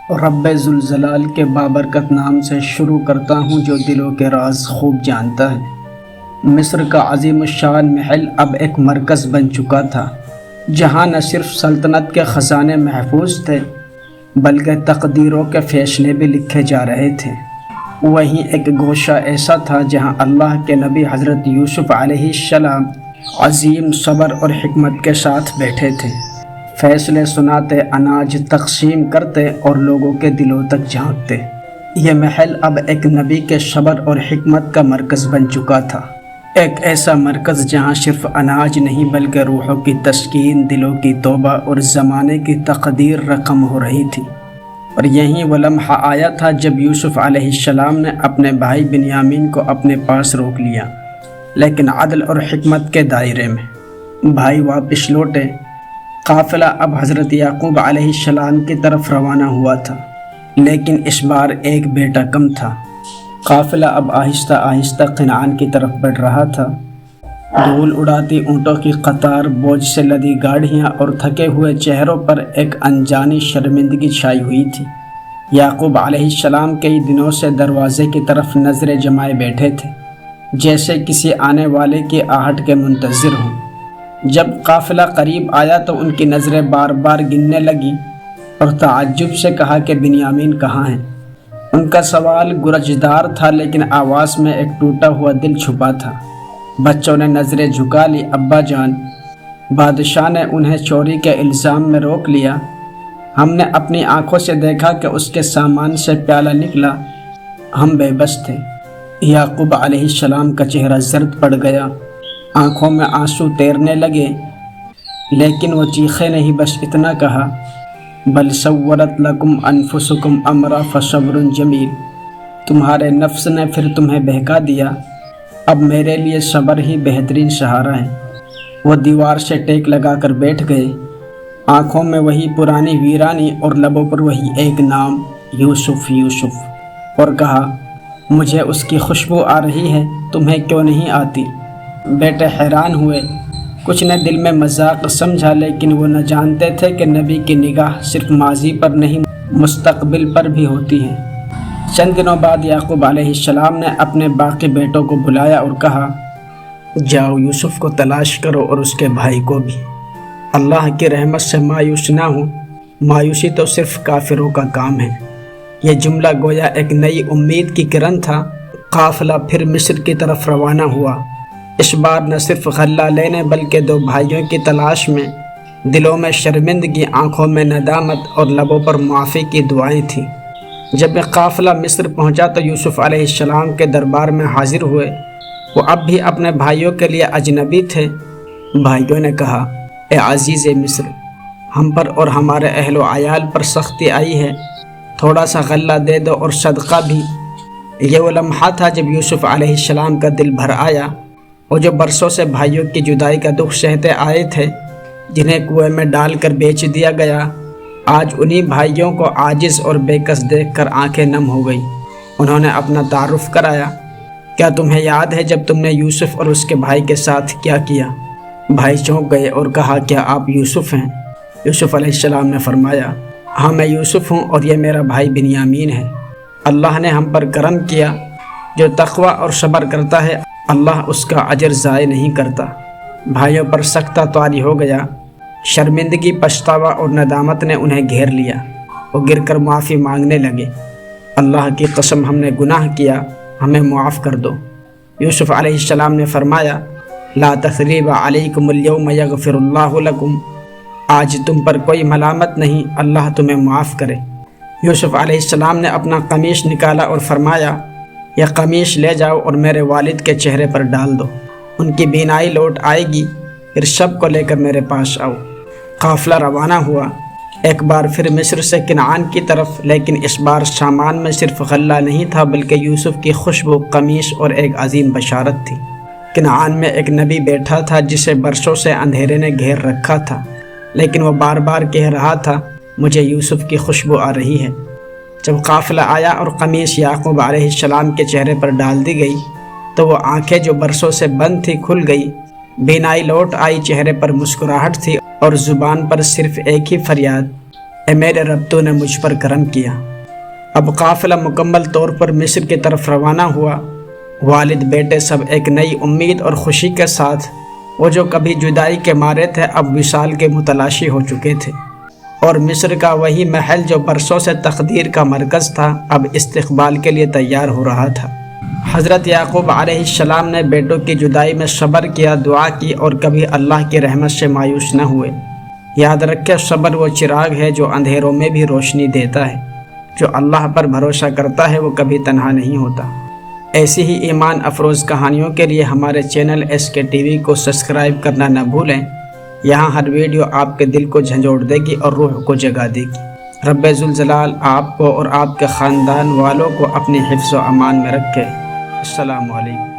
رب ذوالجلال کے بابرکت نام سے شروع کرتا ہوں جو دلوں کے راز خوب جانتا ہے۔ مصر کا عظیم الشان محل اب ایک مرکز بن چکا تھا، جہاں نہ صرف سلطنت کے خزانے محفوظ تھے بلکہ تقدیروں کے فیصلے بھی لکھے جا رہے تھے۔ وہیں ایک گوشہ ایسا تھا جہاں اللہ کے نبی حضرت یوسف علیہ السلام عظیم صبر اور حکمت کے ساتھ بیٹھے تھے، فیصلے سناتے، اناج تقسیم کرتے اور لوگوں کے دلوں تک جھانکتے۔ یہ محل اب ایک نبی کے صبر اور حکمت کا مرکز بن چکا تھا، ایک ایسا مرکز جہاں صرف اناج نہیں بلکہ روحوں کی تسکین، دلوں کی توبہ اور زمانے کی تقدیر رقم ہو رہی تھی۔ اور یہیں وہ لمحہ آیا تھا جب یوسف علیہ السلام نے اپنے بھائی بنیامین کو اپنے پاس روک لیا، لیکن عدل اور حکمت کے دائرے میں۔ بھائی واپس لوٹے، قافلہ اب حضرت یعقوب علیہ السلام کی طرف روانہ ہوا تھا، لیکن اس بار ایک بیٹا کم تھا۔ قافلہ اب آہستہ آہستہ کنعان کی طرف بڑھ رہا تھا۔ دھول اڑاتی اونٹوں کی قطار، بوجھ سے لدی گاڑیاں اور تھکے ہوئے چہروں پر ایک انجانی شرمندگی چھائی ہوئی تھی۔ یعقوب علیہ السلام کئی دنوں سے دروازے کی طرف نظریں جمائے بیٹھے تھے، جیسے کسی آنے والے کی آہٹ کے منتظر ہوں۔ جب قافلہ قریب آیا تو ان کی نظریں بار بار گننے لگی اور تعجب سے کہا کہ بنیامین کہاں ہیں؟ ان کا سوال گرجدار تھا، لیکن آواز میں ایک ٹوٹا ہوا دل چھپا تھا۔ بچوں نے نظریں جھکا لی۔ ابا جان، بادشاہ نے انہیں چوری کے الزام میں روک لیا۔ ہم نے اپنی آنکھوں سے دیکھا کہ اس کے سامان سے پیالہ نکلا۔ ہم بے بس تھے۔ یعقوب علیہ السلام کا چہرہ زرد پڑ گیا، آنکھوں میں آنسو تیرنے لگے، لیکن وہ چیخے نہیں، بس اتنا کہا، بل سورت لکم انفسکم امرا فصبر جمیل۔ تمہارے نفس نے پھر تمہیں بہکا دیا، اب میرے لیے صبر ہی بہترین سہارا ہے۔ وہ دیوار سے ٹیک لگا کر بیٹھ گئے، آنکھوں میں وہی پرانی ویرانی اور لبوں پر وہی ایک نام، یوسف یوسف، اور کہا، مجھے اس کی خوشبو آ رہی ہے، تمہیں کیوں نہیں آتی؟ بیٹے حیران ہوئے، کچھ نے دل میں مذاق سمجھا، لیکن وہ نہ جانتے تھے کہ نبی کی نگاہ صرف ماضی پر نہیں مستقبل پر بھی ہوتی ہے۔ چند دنوں بعد یعقوب علیہ السلام نے اپنے باقی بیٹوں کو بلایا اور کہا، جاؤ یوسف کو تلاش کرو اور اس کے بھائی کو بھی۔ اللہ کی رحمت سے مایوس نہ ہوں، مایوسی تو صرف کافروں کا کام ہے۔ یہ جملہ گویا ایک نئی امید کی کرن تھا۔ قافلہ پھر مصر کی طرف روانہ ہوا، اس بار نہ صرف غلہ لینے بلکہ دو بھائیوں کی تلاش میں۔ دلوں میں شرمندگی، آنکھوں میں ندامت اور لبوں پر معافی کی دعائیں تھیں۔ جب یہ قافلہ مصر پہنچا تو یوسف علیہ السلام کے دربار میں حاضر ہوئے۔ وہ اب بھی اپنے بھائیوں کے لیے اجنبی تھے۔ بھائیوں نے کہا، اے عزیز مصر، ہم پر اور ہمارے اہل و عیال پر سختی آئی ہے، تھوڑا سا غلہ دے دو اور صدقہ بھی۔ یہ وہ لمحہ تھا جب یوسف علیہ السلام کا دل بھر آیا۔ وہ جو برسوں سے بھائیوں کی جدائی کا دکھ سہتے آئے تھے، جنہیں کنویں میں ڈال کر بیچ دیا گیا، آج انہی بھائیوں کو عاجز اور بے کس دیکھ کر آنکھیں نم ہو گئیں۔ انہوں نے اپنا تعارف کرایا، کیا تمہیں یاد ہے جب تم نے یوسف اور اس کے بھائی کے ساتھ کیا کیا؟ بھائی چونک گئے اور کہا، کیا آپ یوسف ہیں؟ یوسف علیہ السلام نے فرمایا، ہاں میں یوسف ہوں اور یہ میرا بھائی بنیامین ہے۔ اللہ نے ہم پر کرم کیا، جو تقوی اور صبر کرتا ہے اللہ اس کا اجر ضائع نہیں کرتا۔ بھائیوں پر سختہ طاری ہو گیا، شرمندگی، پچھتاوا اور ندامت نے انہیں گھیر لیا۔ وہ گر کر معافی مانگنے لگے، اللہ کی قسم ہم نے گناہ کیا، ہمیں معاف کر دو۔ یوسف علیہ السلام نے فرمایا، لا تثریب علیکم اليوم یغفر اللہ لکم، آج تم پر کوئی ملامت نہیں، اللہ تمہیں معاف کرے۔ یوسف علیہ السلام نے اپنا قمیص نکالا اور فرمایا، یہ قمیص لے جاؤ اور میرے والد کے چہرے پر ڈال دو، ان کی بینائی لوٹ آئے گی، پھر شب کو لے کر میرے پاس آؤ۔ قافلہ روانہ ہوا، ایک بار پھر مصر سے کنعان کی طرف، لیکن اس بار سامان میں صرف غلہ نہیں تھا بلکہ یوسف کی خوشبو، قمیص اور ایک عظیم بشارت تھی۔ کنعان میں ایک نبی بیٹھا تھا جسے برسوں سے اندھیرے نے گھیر رکھا تھا، لیکن وہ بار بار کہہ رہا تھا، مجھے یوسف کی خوشبو آ رہی ہے۔ جب قافلہ آیا اور قمیص یعقوب علیہ السلام کے چہرے پر ڈال دی گئی تو وہ آنکھیں جو برسوں سے بند تھی کھل گئی، بینائی لوٹ آئی، چہرے پر مسکراہٹ تھی اور زبان پر صرف ایک ہی فریاد، اے میرے رب تو نے مجھ پر کرم کیا۔ اب قافلہ مکمل طور پر مصر کی طرف روانہ ہوا۔ والد بیٹے سب ایک نئی امید اور خوشی کے ساتھ، وہ جو کبھی جدائی کے مارے تھے اب وصال کے متلاشی ہو چکے تھے، اور مصر کا وہی محل جو برسوں سے تقدیر کا مرکز تھا اب استقبال کے لیے تیار ہو رہا تھا۔ حضرت یعقوب علیہ السلام نے بیٹوں کی جدائی میں صبر کیا، دعا کی اور کبھی اللہ کی رحمت سے مایوس نہ ہوئے۔ یاد رکھے صبر وہ چراغ ہے جو اندھیروں میں بھی روشنی دیتا ہے۔ جو اللہ پر بھروسہ کرتا ہے وہ کبھی تنہا نہیں ہوتا۔ ایسی ہی ایمان افروز کہانیوں کے لیے ہمارے چینل SK TV کو سبسکرائب کرنا نہ بھولیں۔ یہاں ہر ویڈیو آپ کے دل کو جھنجھوڑ دے گی اور روح کو جگا دے گی۔ رب ذوالجلال آپ کو اور آپ کے خاندان والوں کو اپنی حفظ و امان میں رکھے۔ السلام علیکم۔